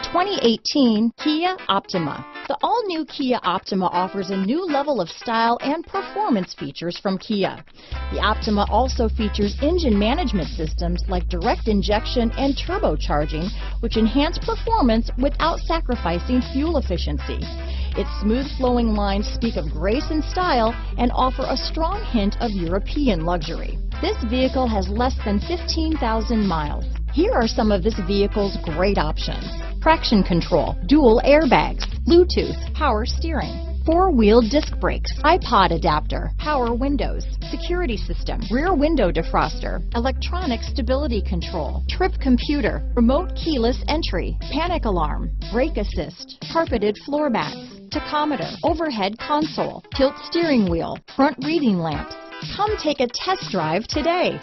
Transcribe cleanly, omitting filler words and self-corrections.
2018 Kia Optima. The all-new Kia Optima offers a new level of style and performance features from Kia. The Optima also features engine management systems like direct injection and turbocharging, which enhance performance without sacrificing fuel efficiency. Its smooth-flowing lines speak of grace and style and offer a strong hint of European luxury. This vehicle has less than 15,000 miles. Here are some of this vehicle's great options: traction control, dual airbags, Bluetooth, power steering, four-wheel disc brakes, iPod adapter, power windows, security system, rear window defroster, electronic stability control, trip computer, remote keyless entry, panic alarm, brake assist, carpeted floor mats, tachometer, overhead console, tilt steering wheel, front reading lamps. Come take a test drive today.